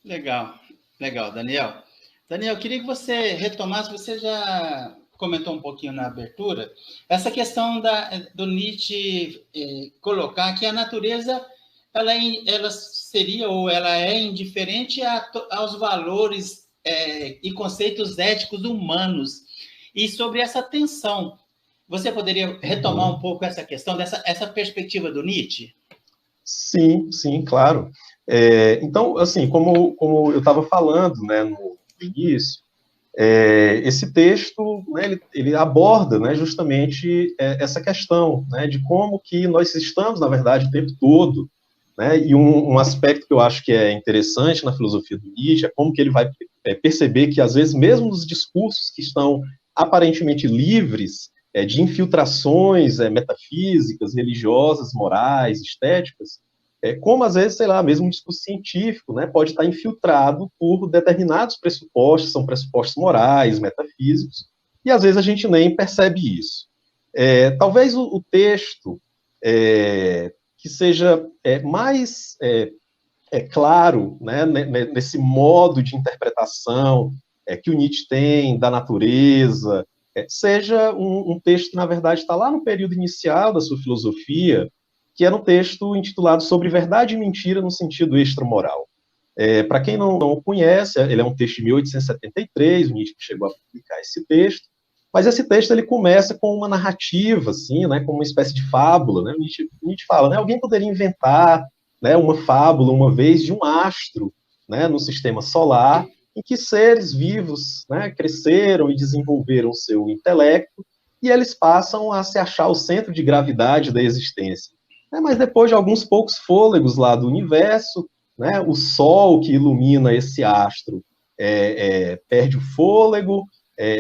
Legal, legal, Daniel. Daniel, eu queria que você retomasse, você já comentou um pouquinho na abertura, essa questão do Nietzsche colocar que a natureza ela seria ou ela é indiferente aos valores e conceitos éticos humanos. E sobre essa tensão, você poderia retomar um pouco essa questão, essa perspectiva do Nietzsche? Sim, sim, claro. Então, assim, como eu estava falando, né, no início, esse texto, né, ele aborda, né, justamente essa questão, né, de como que nós estamos, na verdade, o tempo todo, né, e um aspecto que eu acho que é interessante na filosofia do Nietzsche é como que ele vai perceber que, às vezes, mesmo os discursos que estão aparentemente livres de infiltrações metafísicas, religiosas, morais, estéticas, como, às vezes, sei lá, mesmo um discurso científico, né, pode estar infiltrado por determinados pressupostos, são pressupostos morais, metafísicos, e, às vezes, a gente nem percebe isso. Talvez o texto que seja mais claro, né, nesse modo de interpretação que o Nietzsche tem da natureza, seja um texto que, na verdade, está lá no período inicial da sua filosofia, que era um texto intitulado Sobre Verdade e Mentira no Sentido Extramoral. Para quem não o conhece, ele é um texto de 1873, o Nietzsche chegou a publicar esse texto, mas esse texto ele começa com uma narrativa, assim, né, com uma espécie de fábula. Né? Nietzsche fala, né, alguém poderia inventar, né, uma fábula, uma vez, de um astro, né, no sistema solar, em que seres vivos, né, cresceram e desenvolveram seu intelecto, e eles passam a se achar o centro de gravidade da existência. Mas depois de alguns poucos fôlegos lá do universo, né, o Sol que ilumina esse astro perde o fôlego,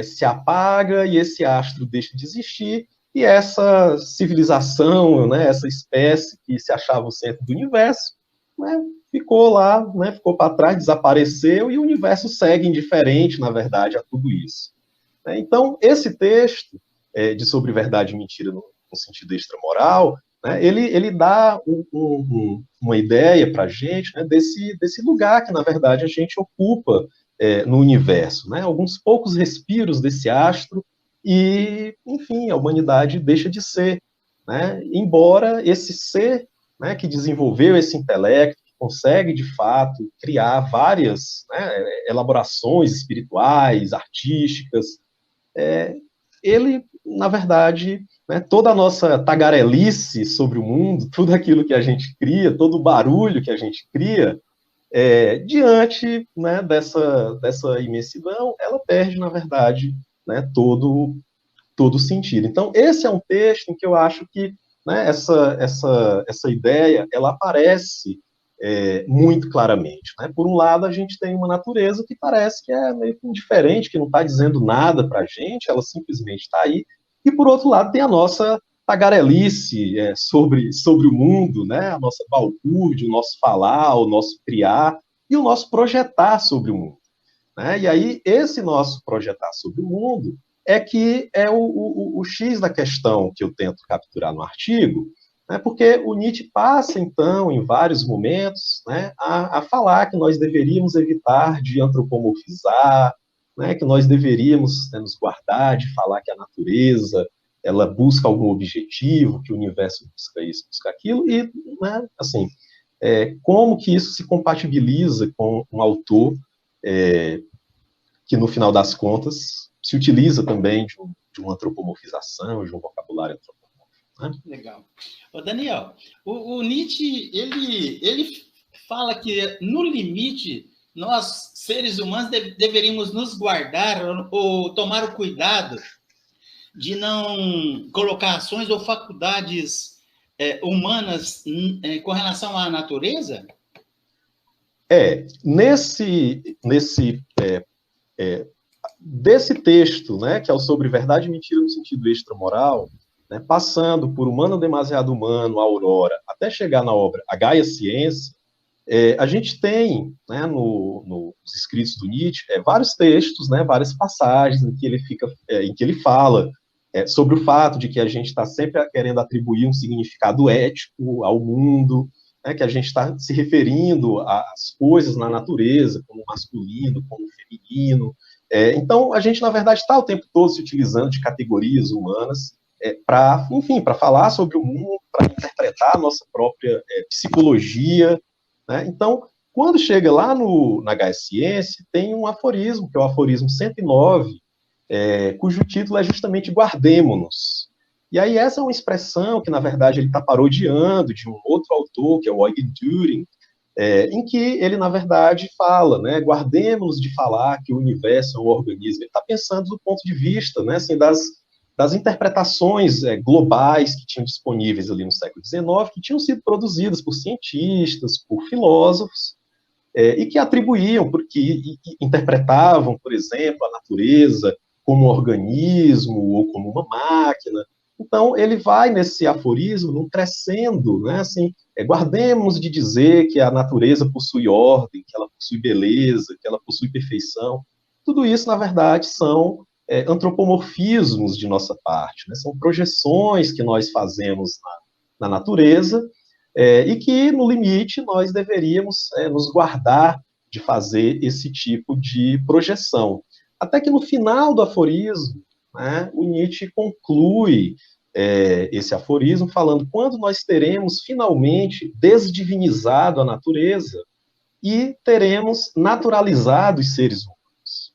se apaga e esse astro deixa de existir, e essa civilização, né, essa espécie que se achava o centro do universo, né, ficou lá, né, ficou para trás, desapareceu, e o universo segue indiferente, na verdade, a tudo isso. Então, esse texto de Sobre Verdade e Mentira no sentido extramoral, né, ele dá uma ideia para a gente, né, desse lugar que, na verdade, a gente ocupa no universo, né, alguns poucos respiros desse astro e, enfim, a humanidade deixa de ser, né, embora esse ser, né, que desenvolveu esse intelecto, que consegue, de fato, criar várias, né, elaborações espirituais, artísticas, ele, na verdade, né, toda a nossa tagarelice sobre o mundo, tudo aquilo que a gente cria, todo o barulho que a gente cria, diante, né, dessa imensidão, ela perde, na verdade, né, todo o sentido. Então, esse é um texto em que eu acho que, né, essa ideia, ela aparece muito claramente. Né? Por um lado, a gente tem uma natureza que parece que é meio indiferente, que não está dizendo nada para a gente, ela simplesmente está aí, e por outro lado tem a nossa tagarelice sobre o mundo, né? A nossa balbúrdia, o nosso falar, o nosso criar e o nosso projetar sobre o mundo. Né? E aí, esse nosso projetar sobre o mundo é que é o X da questão que eu tento capturar no artigo, né? Porque o Nietzsche passa, então, em vários momentos, né, a falar que nós deveríamos evitar de antropomorfizar, né, que nós deveríamos, né, nos guardar de falar que a natureza ela busca algum objetivo, que o universo busca isso, busca aquilo, e, né, assim, como que isso se compatibiliza com um autor que, no final das contas, se utiliza também de uma antropomorfização, de um vocabulário antropomórfico. Né? Legal. Ô, Daniel, o Nietzsche, ele fala que, no limite, nós, seres humanos, deveríamos nos guardar ou tomar o cuidado de não colocar ações ou faculdades humanas com relação à natureza? Desse texto, né, que é o Sobre Verdade e Mentira no Sentido Extramoral, né, passando por Humano Demasiado Humano, Aurora, até chegar na obra A Gaia Ciência, a gente tem, né, nos escritos do Nietzsche, vários textos, né, várias passagens em que ele fala sobre o fato de que a gente está sempre querendo atribuir um significado ético ao mundo, né, que a gente está se referindo às coisas na natureza, como masculino, como feminino. Então, a gente, na verdade, está o tempo todo se utilizando de categorias humanas para, enfim, para falar sobre o mundo, para interpretar a nossa própria psicologia, né? Então, quando chega lá na HS Ciência, tem um aforismo, que é o aforismo 109, cujo título é justamente Guardemo-nos. E aí essa é uma expressão que, na verdade, ele está parodiando de um outro autor, que é o Eugen Düring, em que ele, na verdade, fala, né, guardemos de falar que o universo é um organismo. Ele está pensando do ponto de vista, né, assim, das interpretações globais que tinham disponíveis ali no século XIX, que tinham sido produzidas por cientistas, por filósofos, e que atribuíam, porque interpretavam, por exemplo, a natureza como um organismo ou como uma máquina. Então, ele vai nesse aforismo, num crescendo, né, assim, guardemos de dizer que a natureza possui ordem, que ela possui beleza, que ela possui perfeição. Tudo isso, na verdade, são antropomorfismos de nossa parte, né, são projeções que nós fazemos na natureza, e que, no limite, nós deveríamos nos guardar de fazer esse tipo de projeção. Até que no final do aforismo, né, o Nietzsche conclui esse aforismo falando: quando nós teremos finalmente desdivinizado a natureza e teremos naturalizado os seres humanos.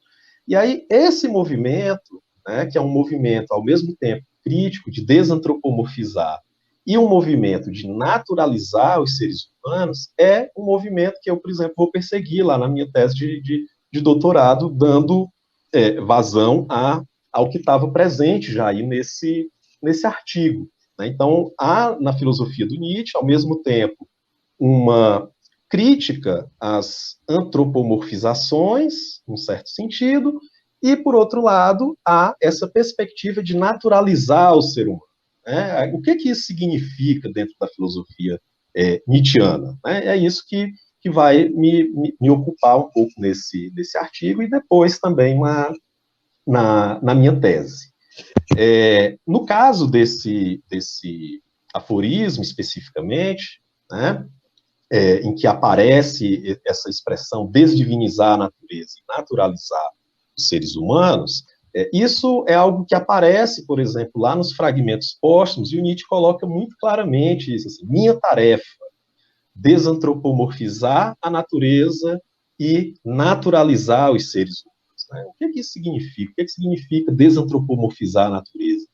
E aí, esse movimento, né, que é um movimento ao mesmo tempo crítico de desantropomorfizar e um movimento de naturalizar os seres humanos, é um movimento que eu, por exemplo, vou perseguir lá na minha tese de doutorado, dando vazão ao que estava presente já aí nesse artigo. Né? Então, há na filosofia do Nietzsche, ao mesmo tempo, uma crítica às antropomorfizações, num certo sentido, e, por outro lado, há essa perspectiva de naturalizar o ser humano. Né? O que isso significa dentro da filosofia nietzschiana? Né? É isso que vai me ocupar um pouco nesse artigo e depois também na minha tese. No caso desse aforismo, especificamente, né, em que aparece essa expressão desdivinizar a natureza e naturalizar os seres humanos, isso é algo que aparece, por exemplo, lá nos fragmentos póstumos, e o Nietzsche coloca muito claramente isso, assim: minha tarefa, desantropomorfizar a natureza e naturalizar os seres humanos. Né? O que isso significa? O que significa desantropomorfizar a natureza?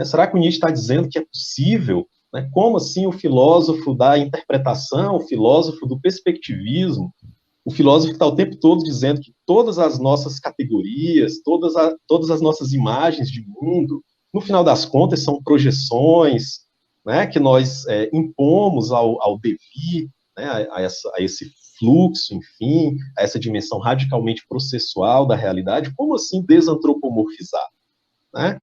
Será que o Nietzsche está dizendo que é possível? Né? Como assim o filósofo da interpretação, o filósofo do perspectivismo, o filósofo que está o tempo todo dizendo que todas as nossas categorias, todas as nossas imagens de mundo, no final das contas, são projeções, né, que nós impomos ao devir, né, a esse fluxo, enfim, a essa dimensão radicalmente processual da realidade. Como assim desantropomorfizar? Né?